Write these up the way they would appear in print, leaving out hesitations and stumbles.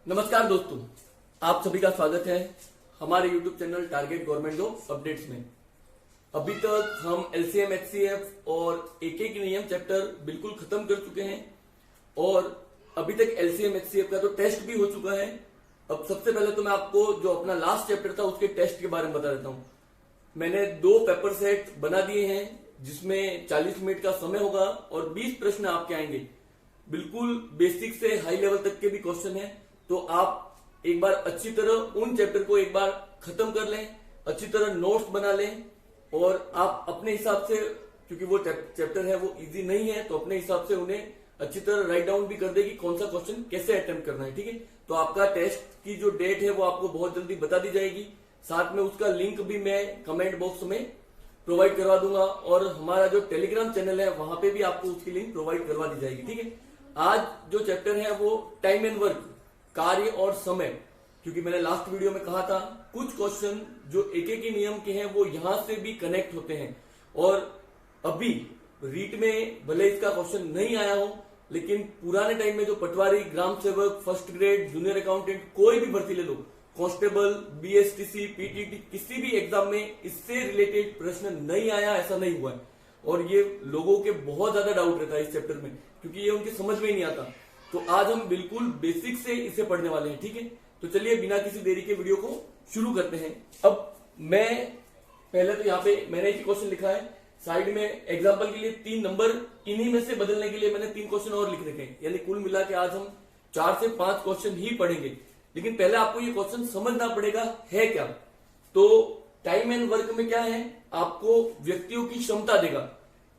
नमस्कार दोस्तों, आप सभी का स्वागत है हमारे YouTube channel target government job updates में। अभी तक हम LCM HCF और एक नियम चैप्टर बिल्कुल खत्म कर चुके हैं और अभी तक LCM HCF का तो टेस्ट भी हो चुका है। अब सबसे पहले तो मैं आपको जो अपना लास्ट चैप्टर था उसके टेस्ट के बारे में बता देता हूँ। मैंने 2 पेपर सेट बना दिए हैं जिसमें 40 मिनट का समय होगा और 20 प्रश्न आपके आएंगे। बिल्कुल बेसिक से हाई लेवल तक के भी क्वेश्चन है, तो आप एक बार अच्छी तरह उन चैप्टर को एक बार खत्म कर लें, अच्छी तरह नोट्स बना लें और आप अपने हिसाब से, क्योंकि वो चैप्टर है वो इजी नहीं है, तो अपने हिसाब से उन्हें अच्छी तरह राइट डाउन भी कर दे कि कौन सा क्वेश्चन कैसे अटेम्प्ट करना है। ठीक है, तो आपका टेस्ट की जो डेट है वो आपको बहुत जल्दी बता दी जाएगी। साथ में उसका लिंक भी मैं कमेंट बॉक्स में प्रोवाइड करवा दूंगा और हमारा जो टेलीग्राम चैनल है वहां पे भी आपको उसकी लिंक प्रोवाइड करवा दी जाएगी। ठीक है, आज जो चैप्टर है वो टाइम एंड वर्क, कार्य और समय, क्योंकि मैंने लास्ट वीडियो में कहा था कुछ क्वेश्चन जो एक नियम के हैं वो यहां से भी कनेक्ट होते हैं और अभी रीट में भले इसका क्वेश्चन नहीं आया हो, लेकिन पुराने टाइम में जो पटवारी, ग्राम सेवक, फर्स्ट ग्रेड, जूनियर अकाउंटेंट, कोई भी भर्ती ले लो, कांस्टेबल, BSTC, PTT, किसी भी एग्जाम में इससे रिलेटेड प्रश्न नहीं आया ऐसा नहीं हुआ है। और ये लोगों के बहुत ज्यादा डाउट रहता है इस चैप्टर में, क्योंकि ये उनके समझ में ही नहीं आता। तो आज हम बिल्कुल बेसिक से इसे पढ़ने वाले हैं। ठीक है, तो चलिए बिना किसी देरी के वीडियो को शुरू करते हैं। अब मैं पहले तो यहाँ पे मैंने एक क्वेश्चन लिखा है, साइड में एग्जाम्पल के लिए 3 नंबर, इन्हीं में से बदलने के लिए मैंने 3 क्वेश्चन और लिख रखे हैं, यानी कुल मिला के आज हम 4 से 5 क्वेश्चन ही पढ़ेंगे। लेकिन पहले आपको ये क्वेश्चन समझना पड़ेगा है क्या। तो टाइम एंड वर्क में क्या है, आपको व्यक्तियों की क्षमता देगा।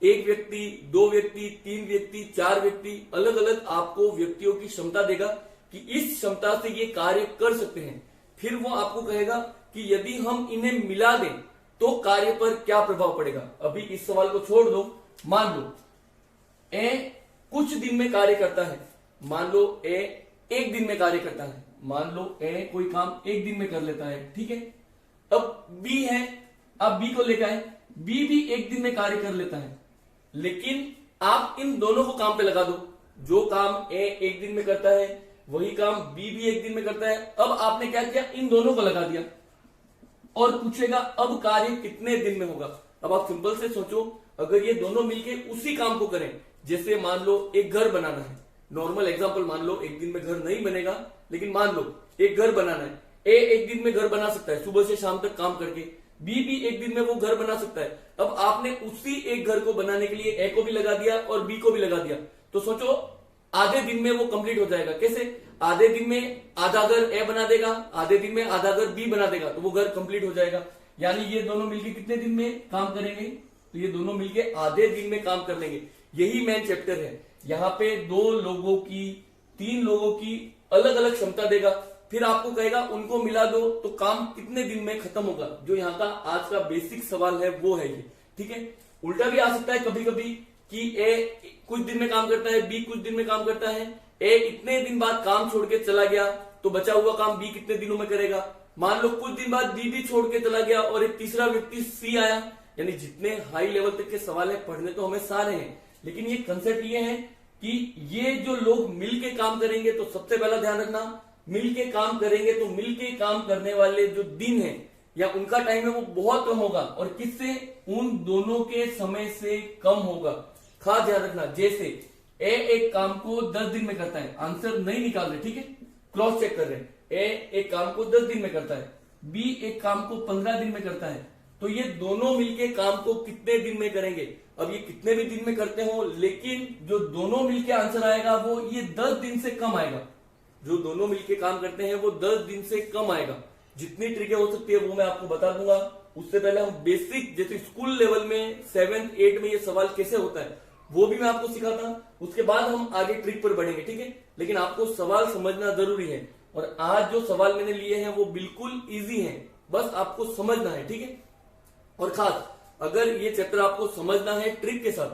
1 व्यक्ति, 2 व्यक्ति, 3 व्यक्ति, 4 व्यक्ति, अलग अलग आपको व्यक्तियों की क्षमता देगा कि इस क्षमता से ये कार्य कर सकते हैं। फिर वो आपको कहेगा कि यदि हम इन्हें मिला दें तो कार्य पर क्या प्रभाव पड़ेगा। अभी इस सवाल को छोड़ दो, मान लो ए कुछ दिन में कार्य करता है, मान लो ए 1 दिन में कार्य करता है, मान लो ए कोई काम 1 दिन में कर लेता है। ठीक है, अब बी है, आप बी को लेकर आए, बी भी 1 दिन में कार्य कर लेता है, लेकिन आप इन दोनों को काम पे लगा दो। जो काम ए 1 दिन में करता है वही काम बी भी 1 दिन में करता है। अब आपने क्या किया, इन दोनों को लगा दिया और पूछेगा अब कार्य कितने दिन में होगा। अब आप सिंपल से सोचो, अगर ये दोनों मिलके उसी काम को करें, जैसे मान लो एक घर बनाना है, नॉर्मल एग्जांपल मान लो, 1 दिन में घर नहीं बनेगा, लेकिन मान लो एक घर बनाना है, ए 1 दिन में घर बना सकता है सुबह से शाम तक काम करके, बी भी 1 दिन में वो घर बना सकता है। अब आपने उसी एक घर को बनाने के लिए ए को भी लगा दिया और बी को भी लगा दिया, तो सोचो आधे दिन में वो कंप्लीट हो जाएगा। कैसे, आधे दिन में आधा घर ए बना देगा, आधे दिन में आधा घर बी बना देगा, तो वो घर कंप्लीट हो जाएगा। यानी ये दोनों मिलके कितने दिन में काम करेंगे, तो ये दोनों मिलके आधे दिन में काम कर लेंगे। यही मेन चैप्टर है। यहाँ पे 2 लोगों की, 3 लोगों की अलग अलग क्षमता देगा, फिर आपको कहेगा उनको मिला दो तो काम कितने दिन में खत्म होगा। जो यहाँ का आज का बेसिक सवाल है वो है ये। ठीक है, उल्टा भी आ सकता है कभी कभी कि ए कुछ दिन में काम करता है, बी कुछ दिन में काम करता है, ए इतने दिन बाद काम छोड़ के चला गया तो बचा हुआ काम बी कितने दिनों में करेगा। मान लो कुछ दिन बाद बी भी छोड़ के चला गया और एक तीसरा व्यक्ति सी आया। यानी जितने हाई लेवल तक के सवाल है पढ़ने तो हमें सारे हैं, लेकिन ये कंसेप्ट ये है कि ये जो लोग मिलके काम करेंगे, तो सबसे पहला ध्यान रखना, मिलके काम करेंगे तो मिलके काम करने वाले जो दिन है या उनका टाइम है वो बहुत कम होगा, और किससे, उन दोनों के समय से कम होगा। खास ध्यान रखना, जैसे ए एक काम को 10 दिन में करता है, आंसर नहीं निकाल रहे, ठीक है, क्रॉस चेक कर रहे हैं, ए एक काम को 10 दिन में करता है, बी एक काम को 15 दिन में करता है, तो ये दोनों मिलके काम को कितने दिन में करेंगे। अब ये कितने भी दिन में करते हो, लेकिन जो दोनों मिलके आंसर आएगा वो ये 10 दिन से कम आएगा। जो दोनों मिलके काम करते हैं वो 10 दिन से कम आएगा। जितनी ट्रिकें हो सकती है वो मैं आपको बता दूंगा। उससे पहले हम बेसिक, जैसे स्कूल लेवल में 7, 8 में ये सवाल कैसे होता है वो भी मैं आपको सिखाता हूं, उसके बाद हम आगे ट्रिक पर बढ़ेंगे। ठीक है, लेकिन आपको सवाल समझना जरूरी है, और आज जो सवाल मैंने लिए हैं वो बिल्कुल इजी हैं, बस आपको समझना है। ठीक है, और खास अगर ये चैप्टर आपको समझना है ट्रिक के साथ,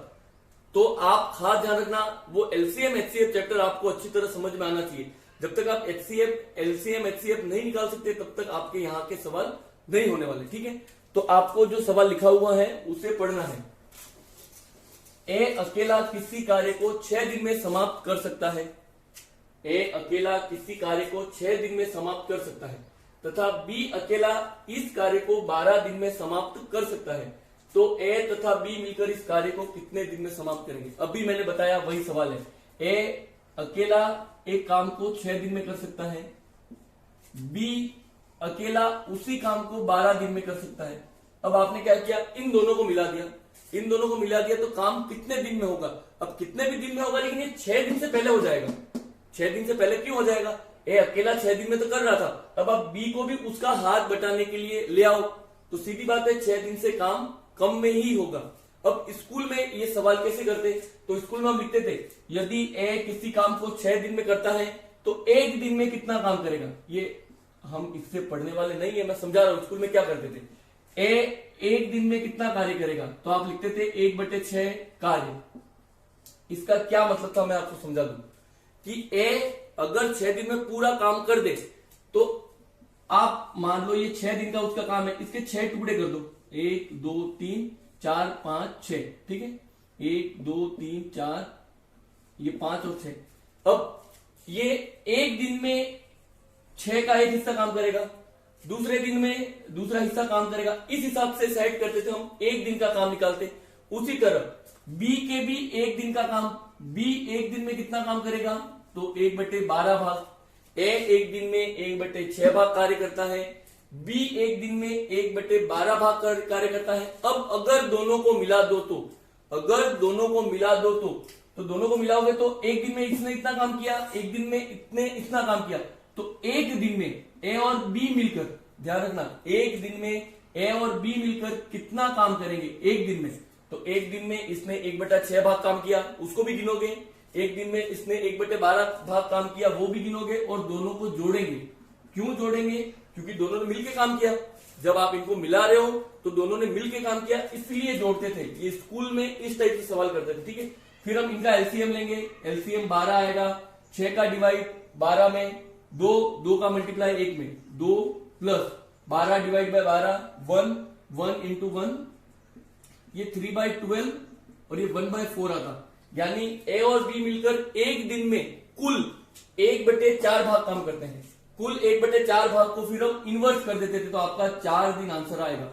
तो आप खास ध्यान रखना, वो LCM HCF चैप्टर आपको अच्छी तरह समझ में आना चाहिए। जब तक आप LCM HCF नहीं निकाल सकते तब तक आपके यहाँ के सवाल नहीं होने वाले। ठीक है, तो आपको जो सवाल लिखा हुआ है उसे पढ़ना है। ए अकेला किसी कार्य को 6 दिन में समाप्त कर सकता है। ए अकेला किसी कार्य को 6 दिन में समाप्त कर सकता है तथा बी अकेला इस कार्य को 12 दिन में समाप्त कर सकता है, तो ए तथा बी मिलकर इस कार्य को कितने दिन में समाप्त करेंगे। अभी मैंने बताया वही सवाल है। ए अकेला एक काम को 6 दिन में कर सकता है, बी अकेला उसी काम को 12 दिन में कर सकता है। अब आपने क्या किया, इन दोनों को मिला दिया, इन दोनों को मिला दिया तो काम कितने दिन में होगा। अब कितने भी दिन में होगा लेकिन ये 6 दिन से पहले हो जाएगा। 6 दिन से पहले क्यों हो जाएगा, ए अकेला 6 दिन में तो कर रहा था, अब आप बी को भी उसका हाथ बटाने के लिए ले आओ, तो सीधी बात है 6 दिन से काम कम में ही होगा। अब स्कूल में ये सवाल कैसे करते, तो स्कूल में हम लिखते थे यदि ए किसी काम को 6 दिन में करता है तो 1 दिन में कितना काम करेगा। ये हम इससे पढ़ने वाले नहीं है, मैं समझा रहा हूं। स्कूल में क्या करते थे, ए 1 दिन में कितना कार्य करेगा, तो आप लिखते थे 1/6 कार्य। इसका क्या मतलब था मैं आपको समझा दूं कि ए अगर 6 दिन में पूरा काम कर दे तो आप मान लो ये 6 दिन का उसका काम है, इसके 6 टुकड़े कर दो, 1 2 3 4 5 6, ठीक है, 1 2 3 4, ये 5 और 6। अब ये 1 दिन में 6 का एक हिस्सा काम करेगा, दूसरे दिन में दूसरा हिस्सा काम करेगा, इस हिसाब से सेट करते थे हम, 1 दिन का काम निकालते। उसी तरह बी के भी 1 दिन का काम, बी 1 दिन में कितना काम करेगा, तो 1/12 भाग। ए 1 दिन में 1/6 भाग कार्य करता है, बी 1 दिन में 1/12 भाग कार्य करता है। अब अगर दोनों को मिला दो तो, अगर दोनों को मिला दो तो दोनों को मिलाओगे तो 1 दिन में इसने इतना काम किया, 1 दिन में इतने इतना काम किया, तो 1 दिन में ए और बी मिलकर, ध्यान रखना, 1 दिन में ए और बी मिलकर कितना काम करेंगे 1 दिन में, तो 1 दिन में इसने 1/6 भाग काम किया, उसको भी गिनोगे, 1 दिन में इसने 1/12 भाग काम किया, वो भी गिनोगे, और दोनों को जोड़ेंगे। क्यों जोड़ेंगे, क्योंकि दोनों ने मिलकर काम किया। जब आप इनको मिला रहे हो तो दोनों ने मिलकर काम किया, इसलिए जोड़ते थे। ये स्कूल में इस टाइप से सवाल करते थे, ठीक है। फिर हम इनका एलसीएम लेंगे, एलसीएम 12 आएगा, 6 का डिवाइड 12 में, 2 का मल्टीप्लाई 1 में, 2 प्लस 12 डिवाइड बाय 12, 1 इंटू 1, ये 3/12 और ये 1/4 आता। यानी ए और बी मिलकर 1 दिन में कुल 1/4 भाग काम करते हैं। कुल 1/4 भाग को फिर हम इन्वर्स कर देते थे तो आपका 4 दिन आंसर आएगा।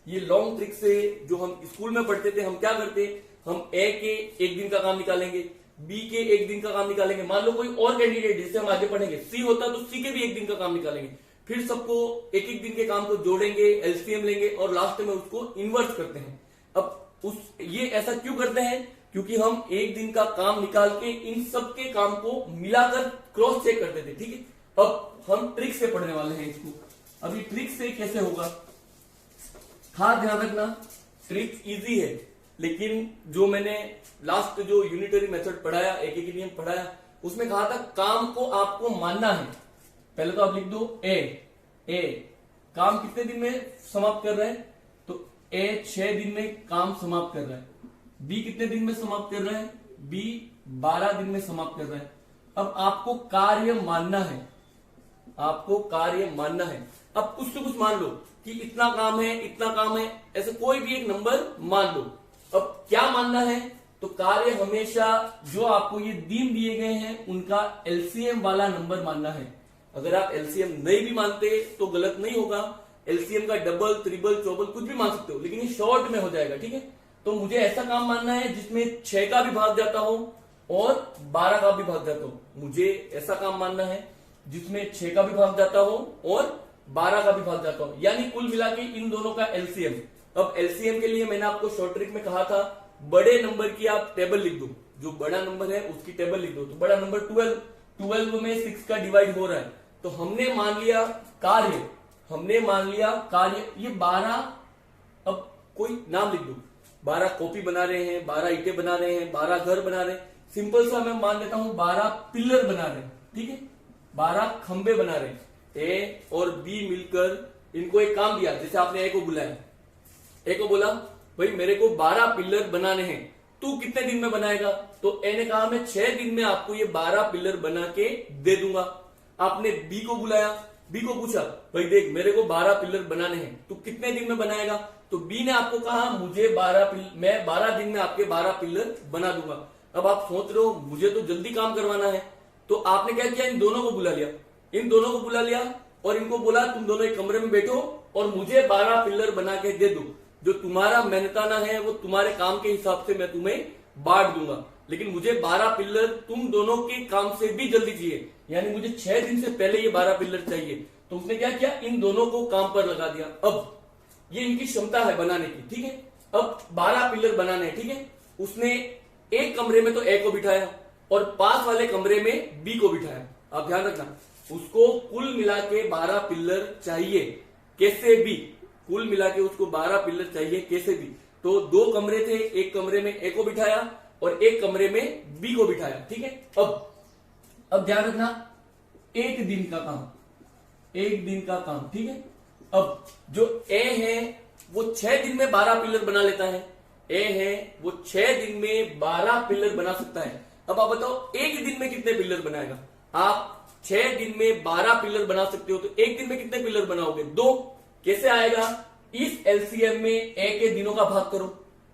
ये लॉन्ग ट्रिक से जो हम स्कूल में पढ़ते थे, हम क्या करते, हम ए के 1 दिन का काम निकालेंगे, बी के 1 दिन का काम निकालेंगे। मान लो कोई और कैंडिडेट जिससे हम आगे पढ़ेंगे सी होता तो सी के भी 1 दिन का काम निकालेंगे, फिर सबको 1-1 दिन के काम को जोड़ेंगे, एलसीएम लेंगे और लास्ट में उसको इन्वर्स करते हैं। अब ये ऐसा क्यों करते हैं, क्योंकि हम 1 दिन का काम निकाल के इन सबके काम को मिलाकर क्रॉस चेक करते थे, ठीक है। अब हम ट्रिक से पढ़ने वाले हैं इसको। अभी ट्रिक से कैसे होगा, खास ध्यान रखना, ट्रिक इजी है, लेकिन जो मैंने लास्ट जो यूनिटरी मेथड पढ़ाया, एक नियम पढ़ाया, उसमें कहा था काम को आपको मानना है। पहले तो आप लिख दो ए काम कितने दिन में समाप्त कर रहा है, तो ए 6 दिन में काम समाप्त कर रहा है। बी कितने दिन में समाप्त कर रहा है, बी 12 दिन में समाप्त कर रहा है। अब आपको कार्य मानना है, आपको कार्य मानना है। अब कुछ तो कुछ मान लो कि इतना काम है, इतना काम है, ऐसे कोई भी एक नंबर मान लो। अब क्या मानना है, तो कार्य हमेशा जो आपको ये दिन दिए गए हैं उनका एलसीएम वाला नंबर मानना है। अगर आप एलसीएम नहीं भी मानते तो गलत नहीं होगा, एलसीएम का डबल, ट्रिपल, चौबल कुछ भी मान सकते हो, लेकिन ये शॉर्ट में हो जाएगा, ठीक है। तो मुझे ऐसा काम मानना है जिसमें 6 का भी भाग जाता हो और 12 का भी भाग जाता हो। मुझे ऐसा काम मानना है जिसमें 6 का भी भाग जाता हो और 12 का भी भाग जाता हो, यानी कुल मिला के इन दोनों का एलसीएम। अब एलसीएम के लिए मैंने आपको शॉर्ट ट्रिक में कहा था बड़े नंबर की आप टेबल लिख दो, जो बड़ा नंबर है उसकी टेबल लिख दो। तो बड़ा नंबर 12 में 6 का डिवाइड हो रहा है, तो हमने मान लिया कार्य, ये 12, अब कोई नाम लिख दो, 12 कॉपी बना रहे हैं, 12 ईंटें बना रहे हैं, 12 घर बना रहे हैं। सिंपल सा मैं मान लेता हूं 12 पिलर बना रहे हैं, ठीक है, 12 खंबे बना रहे हैं। ए और बी मिलकर इनको एक काम दिया, जैसे आपने ए को बुलाया, ए को बोला भाई मेरे को 12 पिलर बनाने हैं, तू कितने दिन में बनाएगा, तो ए ने कहा मैं 6 दिन में आपको ये 12 पिलर बना के दे दूंगा। आपने बी को बुलाया, बी को पूछा भाई देख मेरे को 12 पिलर बनाने हैं, तू कितने दिन में बनाएगा, तो बी ने आपको कहा मुझे मैं 12 दिन में आपके 12 पिलर बना दूंगा। अब आप सोच रहे हो मुझे तो जल्दी काम करवाना है, तो आपने क्या किया, इन दोनों को बुला लिया, इन दोनों को बुला लिया और इनको बोला तुम दोनों एक कमरे में बैठो और मुझे 12 पिलर बना के दे दो, जो तुम्हारा मेहनताना है वो तुम्हारे काम के हिसाब से मैं तुम्हें बांट दूंगा, लेकिन मुझे 12 पिलर तुम दोनों के काम से भी जल्दी चाहिए, यानी मुझे 6 दिन से पहले ये 12 पिलर चाहिए। तो उसने क्या किया, इन दोनों को काम पर लगा दिया। अब ये इनकी क्षमता है बनाने की, ठीक है। अब 12 पिलर बनाने हैं, ठीक है। उसने एक कमरे में तो ए को बिठाया और पास वाले कमरे में बी को बिठाया। आप ध्यान रखना, उसको कुल मिला के 12 पिलर चाहिए, कैसे भी, कुल मिला के उसको 12 पिलर चाहिए कैसे भी। तो 2 कमरे थे, एक कमरे में ए को बिठाया और एक कमरे में बी को बिठाया, ठीक है। अब ध्यान रखना, एक दिन का काम, एक दिन का काम, ठीक है। अब जो ए है वो 6 दिन में 12 पिलर बना लेता है, ए है वो 6 दिन में 12 पिलर बना सकता है। अब आप बताओ एक दिन में कितने पिलर बनाएगा। आप 6 दिन में 12 पिलर बना सकते हो, तो एक दिन में कितने पिलर बनाओगे, 2। कैसे आएगा, इस एलसीएम में ए के दिनों का भाग करो,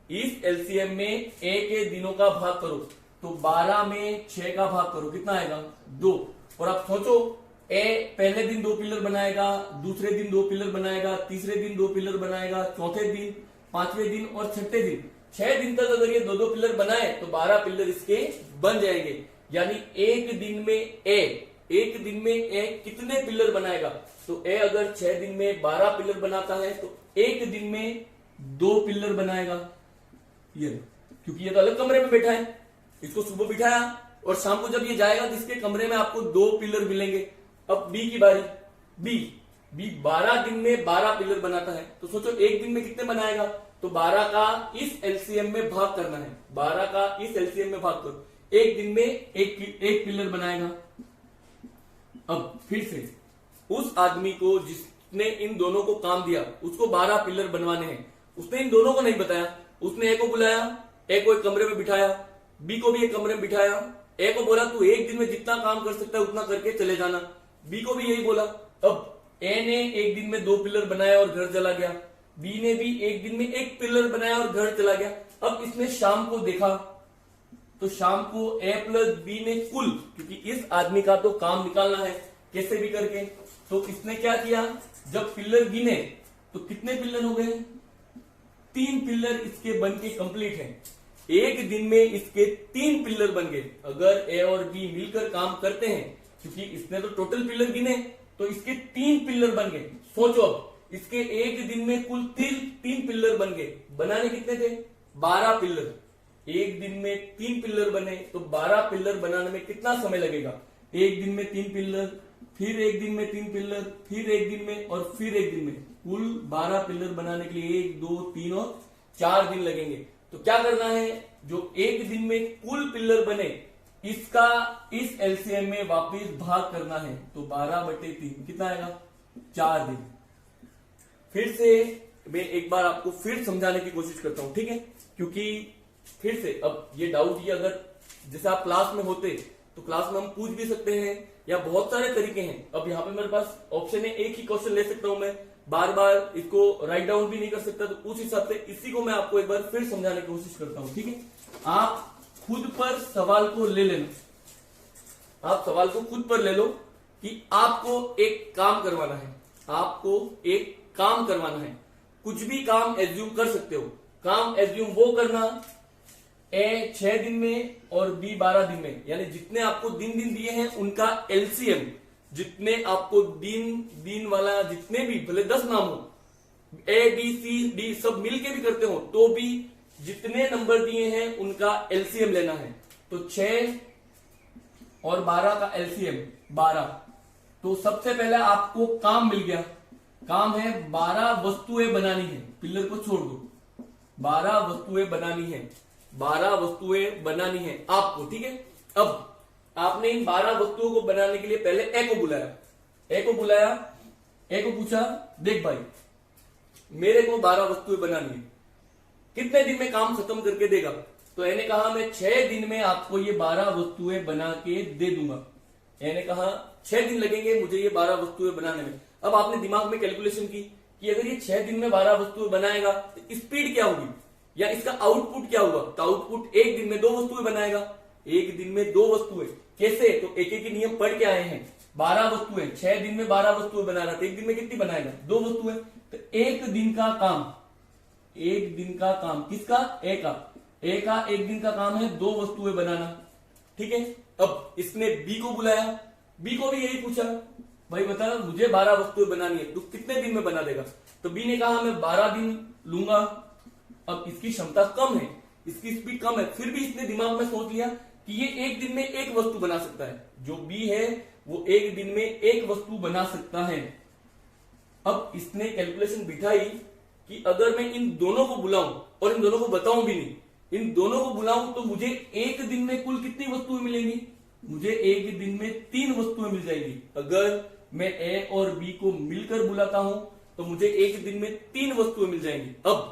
इस एलसीएम में ए के दिनों का भाग करो, तो 12 में 6 का भाग करो, कितना आएगा, 2। और आप सोचो, ए पहले दिन 2 पिलर बनाएगा, दूसरे दिन 2 पिलर बनाएगा, तीसरे दिन 2 पिलर बनाएगा, चौथे दिन, 5वें दिन और 6ठे दिन, 6 दिन तक अगर ये 2-2 पिलर बनाए तो 12 पिलर इसके बन जाएंगे। यानी एक दिन में ए कितने पिलर बनाएगा, तो ए अगर 6 दिन में 12 पिलर बनाता है तो एक दिन में 2 पिलर बनाएगा, ये क्योंकि ये तो अलग कमरे में बैठा है। इसको सुबह बिठाया और शाम को जब ये जाएगा तो इसके कमरे में आपको 2 पिलर मिलेंगे। अब बी की बारी, बी 12 दिन में 12 पिलर बनाता है, तो सोचो एक दिन में कितने बनाएगा, तो 12 का इस एलसीएम में भाग करना है, 12 का इस एलसीएम में भाग करो, एक दिन में एक पिलर बनाएगा। अब फिर से उस आदमी को जिसने इन दोनों को काम दिया उसको 12 पिलर बनवाने हैं, उसने इन दोनों को नहीं बताया, उसने ए को बुलाया, ए को एक कमरे में बिठाया, बी को भी एक कमरे में बिठाया, ए को बोला तू एक दिन में जितना काम कर सकता है उतना करके चले जाना, बी को भी यही बोला। अब ए ने एक दिन में 2 पिलर बनाया और घर चला गया, बी ने भी एक दिन में 1 पिलर बनाया और घर चला गया। अब इसने शाम को देखा तो शाम को ए प्लस बी ने कुल, क्योंकि इस आदमी का तो काम निकालना है कैसे भी करके, तो इसने क्या किया, जब पिलर गिने तो कितने पिलर हो गए, 3 पिलर इसके बन के कंप्लीट है। एक दिन में इसके 3 पिलर बन गए। अगर ए और बी मिलकर काम करते हैं, क्योंकि इसने तो टोटल पिलर गिने, तो इसके 3 पिलर बन गए। सोचो अब इसके एक दिन में कुल 3 पिलर बन गए। बनाने कितने थे, 12 पिलर। एक दिन में 3 पिलर बने तो 12 पिलर बनाने में कितना समय लगेगा, एक दिन में 3 पिलर, फिर एक दिन में 3 पिलर, फिर एक दिन में और फिर एक दिन में, कुल 12 पिलर बनाने के लिए 1, 2, 3 और 4 दिन लगेंगे। तो क्या करना है, जो एक दिन में कुल पिलर बने इसका इस एलसीएम में वापस भाग करना है, तो 12/3 कितना आएगा, 4 दिन। फिर से मैं एक बार आपको फिर समझाने की कोशिश करता हूं, ठीक है, क्योंकि फिर से अब ये डाउट, ये अगर जैसे आप क्लास में होते तो क्लास में हम पूछ भी सकते हैं, या बहुत सारे तरीके हैं। अब यहाँ पे मेरे पास ऑप्शन है, एक ही क्वेश्चन ले सकता हूं मैं, बार बार इसको राइट डाउन भी नहीं कर सकता, तो उस हिसाब से इसी को मैं आपको एक बार फिर समझाने की कोशिश करता हूं, ठीक है। आप खुद पर सवाल को ले लेना, आप सवाल को खुद पर ले लो कि आपको एक काम करवाना है, आपको एक काम करवाना है, कुछ भी काम एज्यूम कर सकते हो। काम एज्यूम वो करना, ए 6 दिन में और बी 12 दिन में, यानी जितने आपको दिन दिए हैं उनका एलसीएम, जितने आपको दिन वाला जितने भी, भले 10 नाम हो, ए बी सी डी सब मिलके भी करते हो तो भी जितने नंबर दिए हैं उनका एलसीएम लेना है। तो 6 और 12 का एलसीएम 12। तो सबसे पहले आपको काम मिल गया, काम है 12 वस्तुएं बनानी है, पिलर को छोड़ दो, 12 वस्तुएं बनानी है, 12 वस्तुएं बनानी है आपको, ठीक है। अब आपने इन 12 वस्तुओं को बनाने के लिए पहले ए को बुलाया, ए को पूछा, देख भाई मेरे को 12 वस्तुएं बनानी है, कितने दिन में काम खत्म करके देगा। तो ए ने कहा मैं 6 दिन में आपको ये 12 वस्तुएं बना के दे दूंगा। ए ने कहा 6 दिन लगेंगे मुझे ये 12 वस्तुएं बनाने में। अब आपने दिमाग में कैलकुलेशन की कि अगर ये 6 दिन में 12 वस्तुएं बनाएगा तो स्पीड क्या होगी या इसका आउटपुट क्या होगा, तो आउटपुट एक दिन में 2 वस्तुएं बनाएगा। एक दिन में 2 वस्तुएं। कैसे? तो एक एक नियम पढ़ के आए हैं। 12 वस्तुएं, 6 दिन में 12 वस्तुएं बना रहा था, एक दिन में कितनी बनाएगा? 2 वस्तुएं। तो एक दिन का काम, एक दिन का काम किसका? ए का। ए का एक दिन का काम है 2 वस्तुएं बनाना, ठीक है। अब इसने बी को बुलाया, बी को भी यही पूछा, भाई बता मुझे 12 वस्तुएं बनानी है, तू कितने दिन में बना देगा? तो बी ने कहा मैं 12 दिन लूंगा। अब इसकी क्षमता कम है, इसकी स्पीड कम है, फिर भी इसने दिमाग में सोच लिया कि ये एक दिन में एक वस्तु बना सकता है। जो बी है वो एक दिन में एक वस्तु बना सकता है। अब इसने कैलकुलेशन बिठाई कि अगर मैं इन दोनों को बुलाऊं और इन दोनों को बताऊं भी नहीं, इन दोनों को बुलाऊं तो मुझे एक दिन में कुल कितनी वस्तुएं मिलेंगी? मुझे एक दिन में 3 वस्तुएं मिल जाएगी। अगर मैं ए और बी को मिलकर बुलाता हूं तो मुझे एक दिन में 3 वस्तुएं मिल जाएंगी। अब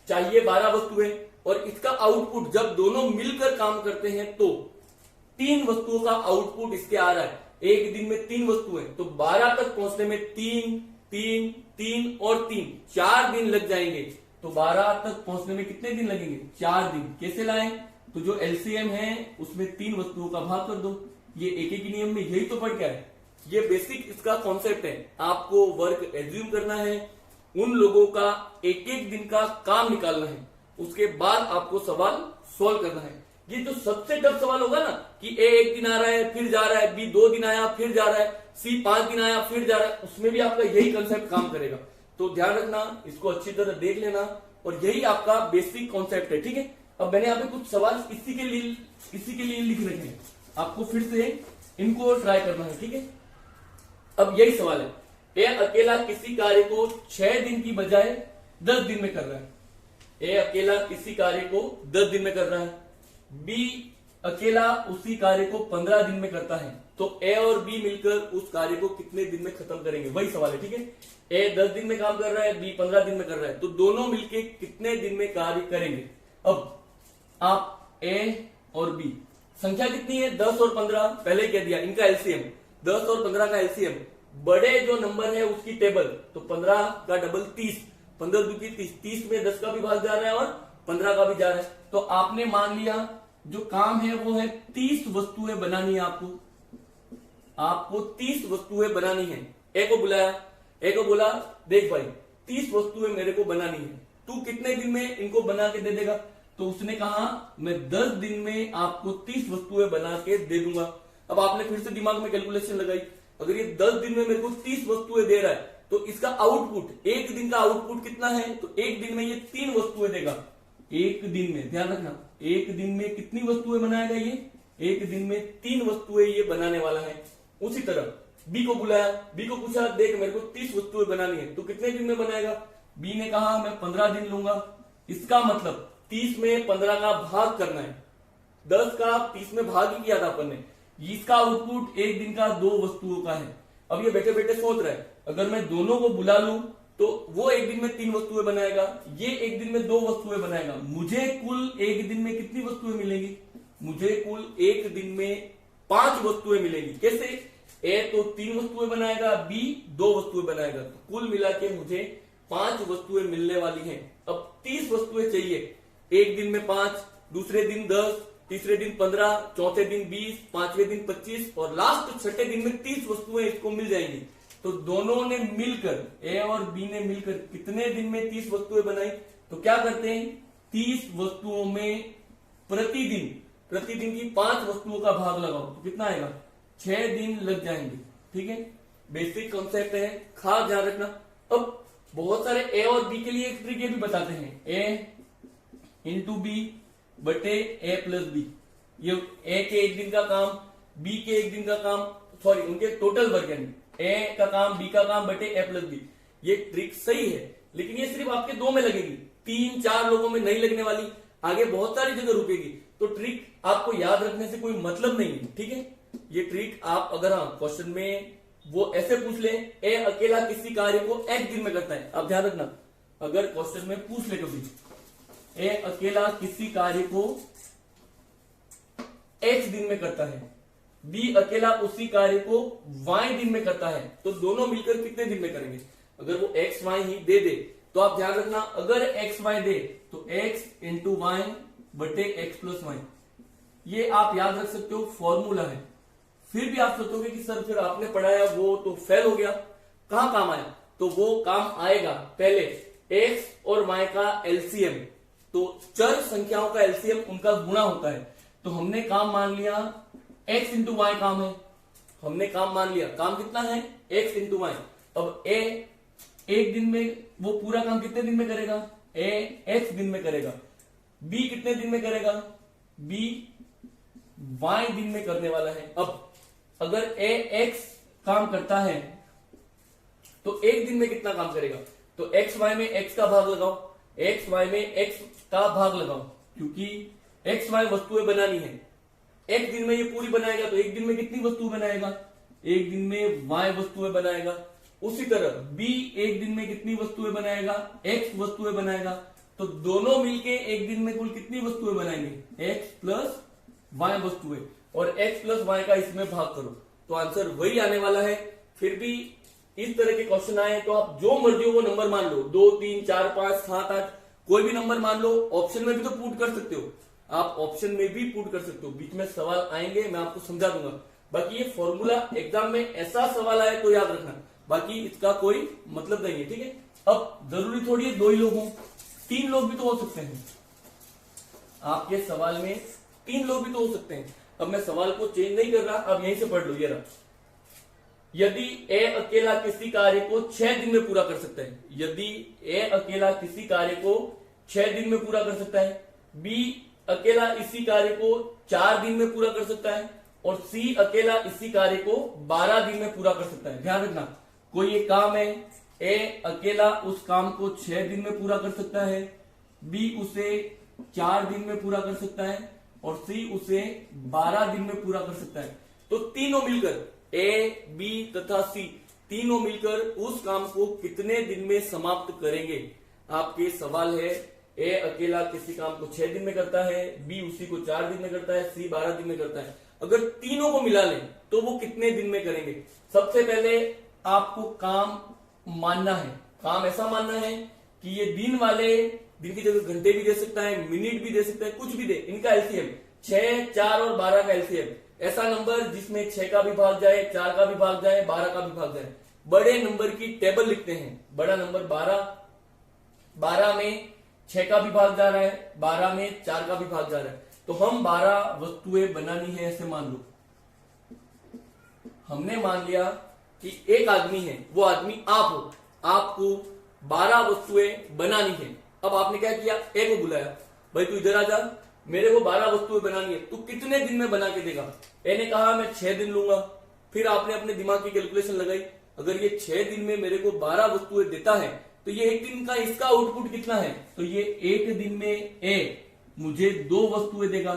चाहिए 12 वस्तुएं और इसका आउटपुट जब दोनों मिलकर काम करते हैं तो 3 वस्तुओं का आउटपुट इसके आ रहा है। एक दिन में 3 वस्तुएं, तो 12 तक पहुंचने में 3, 3, 3 और 3 4 दिन लग जाएंगे। तो 12 तक पहुंचने में कितने दिन लगेंगे? 4 दिन। कैसे लाएं? तो जो एलसीएम है उसमें 3 वस्तुओं का भाग कर दो। ये एक एक नियम में यही तो पढ़ के आए। ये बेसिक इसका कॉन्सेप्ट है। आपको वर्क एज्यूम करना है, उन लोगों का एक एक दिन का काम निकालना है, उसके बाद आपको सवाल सॉल्व करना है। ये जो सबसे टफ सवाल होगा ना कि ए एक दिन आ रहा है फिर जा रहा है, बी 2 दिन आया फिर जा रहा है, सी 5 दिन आया फिर जा रहा है, उसमें भी आपका यही कंसेप्ट काम करेगा। तो ध्यान रखना, इसको अच्छी तरह देख लेना और यही आपका बेसिक कॉन्सेप्ट है, ठीक है। अब मैंने यहाँ पे कुछ सवाल इसी के लिए लिख रखे हैं, आपको फिर से इनको ट्राई करना है, ठीक है। अब यही सवाल है, ए अकेला किसी कार्य को 6 दिन की बजाय 10 दिन में कर रहा है। ए अकेला किसी कार्य को 10 दिन में कर रहा है, बी अकेला उसी कार्य को 15 दिन में करता है। तो ए और बी मिलकर उस कार्य को कितने दिन में खत्म करेंगे? वही सवाल है, ठीक है। ए 10 दिन में काम कर रहा है, बी 15 दिन में कर रहा है, तो दोनों मिलके कितने दिन में कार्य करेंगे? अब आप ए और बी, संख्या कितनी है? 10 और 15 पहले कह दिया, इनका एलसीएम 10 और 15 का एलसीएम, बड़े जो नंबर है उसकी टेबल, तो 15 का डबल 30, 15 दूनी 30, 30 में 10 का भी भाग जा रहा है और 15 का भी जा रहा है। तो आपने मान लिया जो काम है वो है 30 वस्तुएं बनानी है आपको 30 वस्तुएं बनानी है। ए को बुलाया, ए को बोला देख भाई 30 वस्तुएं मेरे को बनानी है, तू कितने दिन में इनको बना के दे देगा? तो उसने कहा मैं 10 दिन में आपको 30 वस्तुएं बना के दे दूंगा। अब आपने फिर से दिमाग में कैलकुलेशन लगाई, अगर ये 10 दिन में मेरे को 30 वस्तुएं दे रहा है तो इसका आउटपुट, एक दिन का आउटपुट कितना है? तो एक दिन में ये 3 वस्तुएं देगा। एक दिन में, ध्यान रखना, एक दिन में कितनी वस्तुएं बनाएगा ये? एक दिन में 3 वस्तुएं ये बनाने वाला है। उसी तरह बी को बुलाया, बी को पूछा देख मेरे को 30 वस्तुएं बनानी है, तो कितने दिन में बनाएगा? बी ने कहा मैं 15 दिन लूंगा। इसका मतलब 30 में 15 का भाग करना है, 10 का 30 में भाग ही किया था अपन ने। इसका आउटपुट एक दिन का 2 वस्तुओं का है। अब ये बैठे बैठे सोच रहा है अगर मैं दोनों को बुला लूं तो वो एक दिन में 3 वस्तुएं बनाएगा, ये एक दिन में 2 वस्तुएं बनाएगा, मुझे कुल एक दिन में कितनी वस्तुएं मिलेंगी? मुझे कुल एक दिन में 5 वस्तुएं मिलेंगी। कैसे? ए तो 3 वस्तुएं बनाएगा, बी 2 वस्तुएं बनाएगा, तो कुल मिला के मुझे 5 वस्तुएं मिलने वाली हैं। अब 30 वस्तुएं चाहिए, एक दिन में 5, दूसरे दिन 10, तीसरे दिन 15, चौथे दिन 20, पांचवें दिन 25 और लास्ट छठे दिन में 30 वस्तुएं इसको मिल जाएंगी। तो दोनों ने मिलकर, ए और बी ने मिलकर कितने दिन में 30 वस्तुएं बनाई? तो क्या करते हैं, 30 वस्तुओं में प्रतिदिन की 5 वस्तुओं का भाग लगाओ, तो कितना आएगा? 6 दिन लग जाएंगे, ठीक है। बेसिक कॉन्सेप्ट है, खास ध्यान रखना। अब बहुत सारे ए और बी के लिए एक ट्रिक ये भी बताते हैं, ए इंटू बी बटे ए प्लस बी। ये ए के एक दिन का काम, बी के एक दिन का काम, सॉरी उनके टोटल वर्क यानी ए का काम, बी का काम बटे ए प्लस बी। ये ट्रिक सही है, लेकिन ये सिर्फ आपके 2 में लगेगी, 3-4 लोगों में नहीं लगने वाली, आगे बहुत सारी जगह रुकेगी। तो ट्रिक आपको याद रखने से कोई मतलब नहीं है, ठीक है। ये ट्रिक आप अगर क्वेश्चन में वो ऐसे पूछ ले, ए अकेला किसी कार्य को एक दिन में करता है, आप ध्यान रखना, अगर क्वेश्चन में पूछ ले कभी ए अकेला किसी कार्य को x दिन में करता है, बी अकेला उसी कार्य को y दिन में करता है, तो दोनों मिलकर कितने दिन में करेंगे? अगर वो x y ही दे दे तो आप ध्यान रखना, अगर x y दे तो x इंटू वाई बटे x प्लस वाई, ये आप याद रख सकते हो, फॉर्मूला है। फिर भी आप सोचोगे कि सर फिर आपने पढ़ाया वो तो फेल हो गया, कहां काम आया? तो वो काम आएगा पहले एक्स और वाई का एलसीएम। तो चर संख्याओं का एलसीएम उनका गुणा होता है। तो हमने काम मान लिया एक्स इंटू वाई काम है, हमने काम मान लिया। काम कितना है? X into y. अब ए एक दिन में वो पूरा काम कितने दिन में करेगा? ए एक्स दिन में करेगा। बी कितने दिन में करेगा? बी वाई दिन में करने वाला है। अब अगर ए एक्स काम करता है तो एक दिन में कितना काम करेगा? तो एक्स वाई में एक्स का भाग लगाओ, एक्स वाई में एक्स का भाग लगाओ, क्योंकि एक्स वाई वस्तुएं बनानी है। एक दिन में ये पूरी बनाएगा तो एक दिन में कितनी वस्तुएं बनाएगा? एक दिन में वाई वस्तुएं बनाएगा। उसी तरह बी एक दिन में कितनी वस्तुएं बनाएगा? एक्स वस्तुएं बनाएगा। तो दोनों मिलके एक दिन में कुल कितनी वस्तुएं बनाएंगे? एक्स प्लस वाई वस्तुएं। और एक्स प्लस वाई का इसमें भाग करो तो आंसर वही आने वाला है। फिर भी इस तरह के क्वेश्चन आए तो आप जो मर्जी हो वो नंबर मान लो, 2 3 4 5 7 8 कोई भी नंबर मान लो। ऑप्शन में भी तो पुट कर सकते हो, आप ऑप्शन में भी पुट कर सकते हो। बीच में सवाल आएंगे, मैं आपको समझा दूंगा। बाकी ये फॉर्मूला एग्जाम में ऐसा सवाल आए तो याद रखना, बाकी इसका कोई मतलब नहीं है, ठीक है। अब जरूरी थोड़ी है 2 ही लोग हों, 3 लोग भी तो हो सकते हैं। आपके सवाल में 3 लोग भी तो हो सकते हैं। अब मैं सवाल को चेंज नहीं कर रहा, अब यहीं से पढ़ लो। ये रहा, यदि ए अकेला किसी कार्य को 6 दिन में पूरा कर सकता है, यदि ए अकेला किसी कार्य को 6 दिन में पूरा कर सकता है, बी अकेला इसी कार्य को 4 दिन में पूरा कर सकता है, और सी अकेला इसी कार्य को 12 दिन में पूरा कर सकता है। ध्यान रखना, कोई एक काम है, ए अकेला उस काम को 6 दिन में पूरा कर सकता है, बी उसे 4 दिन में पूरा कर सकता है, और सी उसे 12 दिन में पूरा कर सकता है। तो तीनों मिलकर ए, बी तथा सी तीनों मिलकर उस काम को कितने दिन में समाप्त करेंगे? आपके सवाल है, ए अकेला किसी काम को 6 दिन में करता है, बी उसी को 4 दिन में करता है, सी 12 दिन में करता है। अगर तीनों को मिला लें तो वो कितने दिन में करेंगे? सबसे पहले आपको काम मानना है, काम ऐसा मानना है कि ये दिन वाले, दिन की जगह घंटे भी दे सकता है, मिनट भी दे सकता है, कुछ भी दे, इनका एलसीएम 6, 4 और 12 का एलसीएम, ऐसा नंबर जिसमें 6 का भी भाग जाए, 4 का भी भाग जाए, 12 का भी भाग जाए। बड़े नंबर की टेबल लिखते हैं, बड़ा नंबर 12 में 6 का भी भाग जा रहा है, 12 में 4 का भी भाग जा रहा है। तो हम 12 वस्तुएं बनानी है ऐसे मान लो। हमने मान लिया कि एक आदमी है, वो आदमी आप हो, आपको 12 वस्तुएं बनानी है। अब आपने क्या किया? ए को बुलाया, भाई तू इधर आ जा, मेरे को 12 वस्तुएं बनानी है, तू कितने दिन में बना के देगा? ए ने कहा मैं 6 दिन लूंगा। फिर आपने अपने दिमाग की कैलकुलेशन लगाई, अगर ये 6 दिन में मेरे को 12 वस्तुएं देता है तो ये एक दिन का इसका आउटपुट कितना है? तो ये एक दिन में ए मुझे 2 वस्तुएं देगा,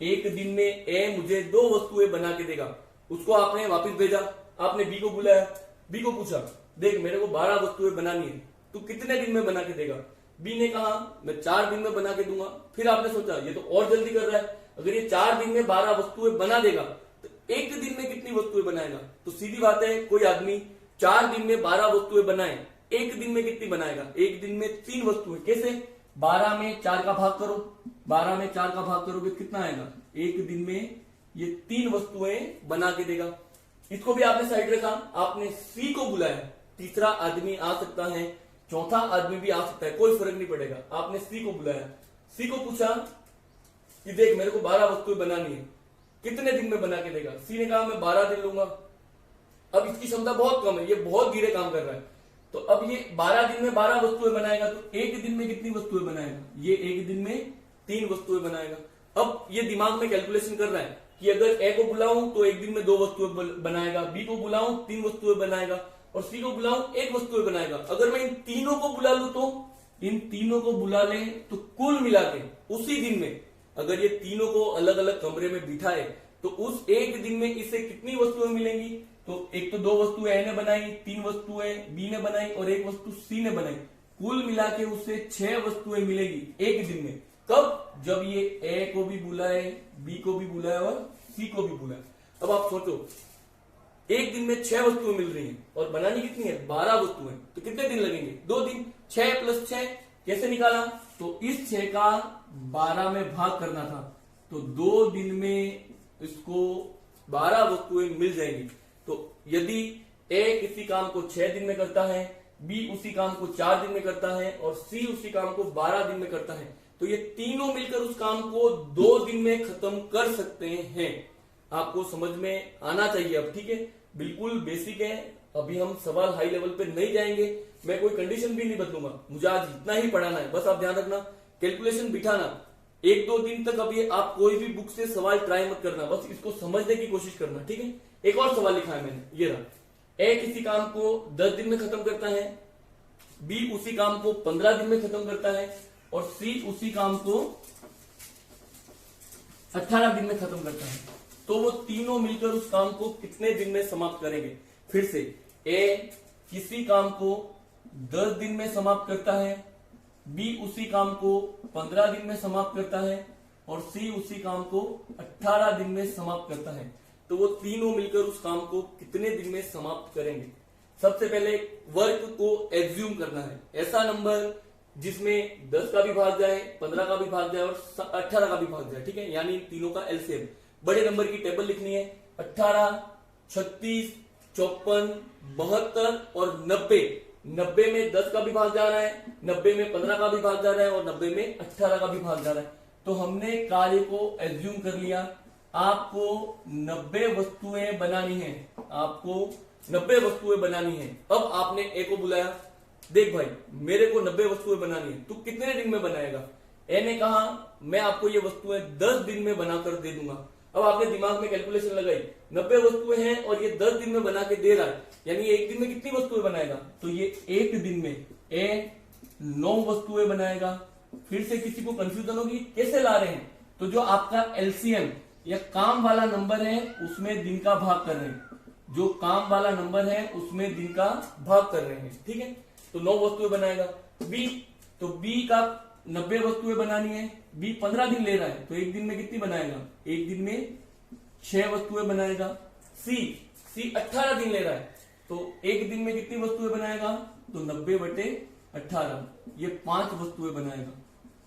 एक दिन में ए मुझे 2 वस्तुएं बना के देगा। उसको आपने वापस भेजा, आपने बी को बुलाया, बी को पूछा देख मेरे को 12 वस्तुएं बनानी है, तू कितने दिन में बना के देगा? बी ने कहा मैं 4 दिन में बना के दूंगा। फिर आपने सोचा ये तो और जल्दी कर रहा है, अगर ये 4 दिन में 12 वस्तुएं बना देगा तो एक दिन में कितनी वस्तुएं बनाएगा? तो सीधी बात है, कोई आदमी 4 दिन में 12 वस्तुएं बनाए, एक दिन में कितनी बनाएगा? एक दिन में 3 वस्तुएं। कैसे? 12 में 4 का भाग करो, 12 में 4 का भाग करोगे कितना आएगा? एक दिन में ये 3 वस्तुएं बना के देगा। इसको भी आपने साइड रखा, आपने सी को बुलाया, तीसरा आदमी आ सकता है, चौथा आदमी भी आ सकता है, कोई फर्क नहीं पड़ेगा। आपने सी को बुलाया, सी को पूछा कि देख मेरे को 12 वस्तुएं बनानी है, कितने दिन में बना के देगा? सी ने कहा मैं 12 दिन लूंगा। अब इसकी क्षमता बहुत कम है, ये बहुत धीरे काम कर रहा है, तो अब ये 12 दिन में 12 वस्तुएं बनाएगा तो एक दिन में कितनी वस्तुएं बनाएगा? ये एक दिन में 3 वस्तुएं बनाएगा। अब ये दिमाग में कैलकुलेशन कर रहा है कि अगर ए को बुलाऊं तो एक दिन में 2 वस्तुएं बनाएगा, बी को बुलाऊं 3 वस्तुएं बनाएगा, और सी को बुलाऊं 1 वस्तुएं बनाएगा। अगर मैं इन तीनों को बुला लूं तो इन तीनों को बुला लें तो कुल मिला के उसी दिन में अगर ये तीनों को अलग अलग कमरे में बिठाए तो उस एक दिन में इसे कितनी वस्तुएं मिलेंगी? तो एक तो 2 वस्तुएं ए ने बनाई, 3 वस्तुएं बी ने बनाई और 1 वस्तु सी ने बनाई, कुल मिला के उसे 6 वस्तुएं मिलेगी एक दिन में। कब? जब ये ए को भी बुलाए, बी को भी बुलाए और सी को भी बुलाए। अब आप सोचो एक दिन में 6 वस्तुएं मिल रही हैं और बनानी कितनी है? 12 वस्तुएं, तो कितने दिन लगेंगे? 2 दिन। 6 + 6 कैसे निकाला? तो इस 6 का 12 में भाग करना था, तो 2 दिन में इसको 12 वस्तुएं मिल जाएंगी। तो यदि ए किसी काम को 6 दिन में करता है, बी उसी काम को 4 दिन में करता है और सी उसी काम को 12 दिन में करता है, तो ये तीनों मिलकर उस काम को 2 दिन में खत्म कर सकते हैं। आपको समझ में आना चाहिए अब, ठीक है, बिल्कुल बेसिक है। अभी हम सवाल हाई लेवल पे नहीं जाएंगे, मैं कोई कंडीशन भी नहीं बदलूंगा, मुझे आज इतना ही पढ़ाना है। बस आप ध्यान रखना, कैलकुलेशन बिठाना, 1-2 दिन तक अभी आप कोई भी बुक से सवाल ट्राई मत करना, बस इसको समझने की कोशिश करना, ठीक है। एक और सवाल लिखा है मैंने, ये रहा। ए किसी काम को 10 दिन में खत्म करता है, बी उसी काम को 15 दिन में खत्म करता है और सी उसी काम को 18 दिन में खत्म करता है। तो वो तीनों मिलकर उस काम को कितने दिन में समाप्त करेंगे? फिर से, ए किसी काम को 10 दिन में समाप्त करता है, बी उसी काम को 15 दिन में समाप्त करता है और सी उसी काम को 18 दिन में समाप्त करता है। तो वो तीनों मिलकर उस काम को कितने दिन में समाप्त करेंगे? सबसे पहले वर्क को एज्यूम करना है, ऐसा नंबर जिसमें 10 का भी भाग जाए, 15 का भी भाग जाए और 18 का भी भाग जाए, ठीक है, यानी तीनों का एलसीएम। बड़े नंबर की टेबल लिखनी है, 18, 36, 54, 72 और 90। 90 में 10 का भी भाग जा रहा है, 90 में 15 का भी भाग जा रहा है और 90 में 18 का भी भाग जा रहा है। तो हमने कार्य को एज्यूम कर लिया। आपको 90 वस्तुएं बनानी है, आपको 90 वस्तुएं बनानी है। अब आपने ए को बुलाया, देख भाई मेरे को 90 वस्तुएं बनानी है, तू कितने दिन में बनाएगा? ए ने कहा मैं आपको ये वस्तुएं 10 दिन में बनाकर दे दूंगा। अब आपने दिमाग में कैलकुलेशन लगाई, 90 वस्तुएं हैं और ये 10 दिन में बना के दे रहा है, यानी एक दिन में कितनी वस्तुएं बनाएगा? तो ये एक दिन में ए 9 वस्तुएं बनाएगा। फिर से किसी को कंफ्यूजन होगी कैसे ला रहे हैं? तो जो आपका एलसीएम या काम वाला नंबर है उसमें दिन का भाग कर रहे हैं, जो काम वाला नंबर है उसमें दिन का भाग कर रहे हैं, ठीक है। तो 9 वस्तुएं बनाएगा। बी, तो बी का 90 वस्तुएं बनानी है, बी 15 दिन ले रहा है, तो एक दिन में कितनी बनाएगा? एक दिन में 6 वस्तुएं बनाएगा। सी 18 दिन ले रहा है, तो एक दिन में कितनी वस्तुएं बनाएगा? तो 90/18, ये 5 वस्तुएं बनाएगा।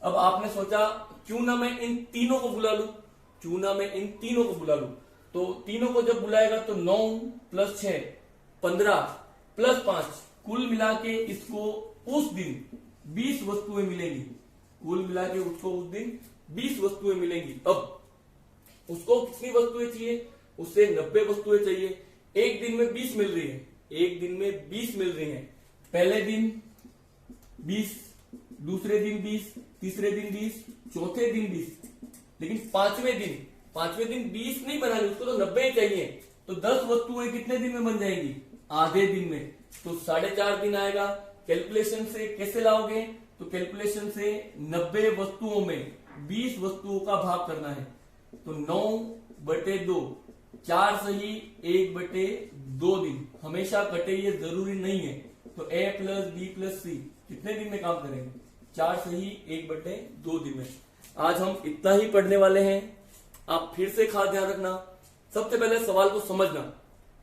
अब आपने सोचा क्यों ना मैं इन तीनों को बुला लूं, तो तीनों को जब बुलाएगा तो 9 + 6 15 + 5, कुल मिला के इसको उस दिन 20 वस्तुएं मिलेंगी। कुल मिला के उसको उस दिन 20 वस्तुएं मिलेंगी। अब उसको कितनी वस्तुएं चाहिए? उससे 90 वस्तुएं चाहिए। एक दिन में 20 मिल रही है, पहले दिन 20, दूसरे दिन 20, तीसरे दिन 20, चौथे दिन 20, लेकिन पांचवें दिन 20 नहीं बनानी, उसको तो 90 ही चाहिए। तो 10 वस्तुएं कितने दिन में बन जाएंगी? आधे दिन में, तो 4.5 दिन आएगा। कैलकुलेशन से कैसे लाओगे? तो कैलकुलेशन से 90 वस्तुओं में 20 वस्तुओं का भाग करना है, तो 9/2, 4 सही 1/2 दिन, हमेशा कटे ये जरूरी नहीं है। तो ए + बी + सी कितने दिन में काम करेंगे? 4 सही 1/2 दिन में। आज हम इतना ही पढ़ने वाले हैं। आप फिर से खास ध्यान रखना, सबसे पहले सवाल को समझना,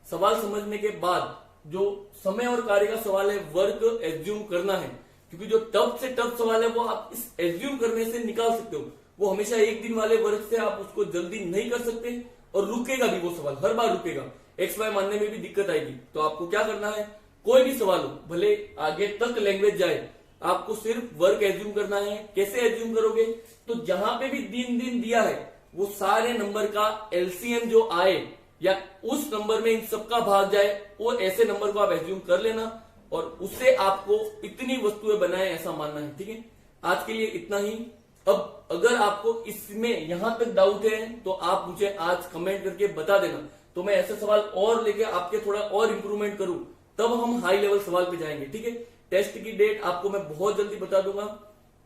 सवाल समझने के बाद जो समय और कार्य का सवाल है वर्क एज्यूम करना है, क्योंकि जो टफ से टफ सवाल है वो आप इस एज्यूम करने से निकाल सकते हो। वो हमेशा एक दिन वाले वर्क से आप उसको जल्दी नहीं कर सकते और रुकेगा भी, वो सवाल हर बार रुकेगा, XY मानने में भी दिक्कत आएगी। तो आपको क्या करना है, कोई भी सवाल हो, भले आगे तक लैंग्वेज जाए, आपको सिर्फ वर्क एज्यूम करना है। कैसे एज्यूम करोगे? तो जहां पे भी दिन दिया है वो सारे नंबर का एलसीएम जो आए या उस नंबर में इन सबका भाग जाए, वो ऐसे नंबर को आप एज्यूम कर लेना और उससे आपको इतनी वस्तुएं बनाए ऐसा मानना है, ठीक है। आज के लिए इतना ही। अब अगर आपको इसमें यहां तक डाउट है तो आप मुझे आज कमेंट करके बता देना, तो मैं ऐसे सवाल और लेके आपके थोड़ा और इंप्रूवमेंट करूं, तब हम हाई लेवल सवाल पे जाएंगे, ठीक है। टेस्ट की डेट आपको मैं बहुत जल्दी बता दूंगा।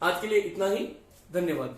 आज के लिए इतना ही, धन्यवाद।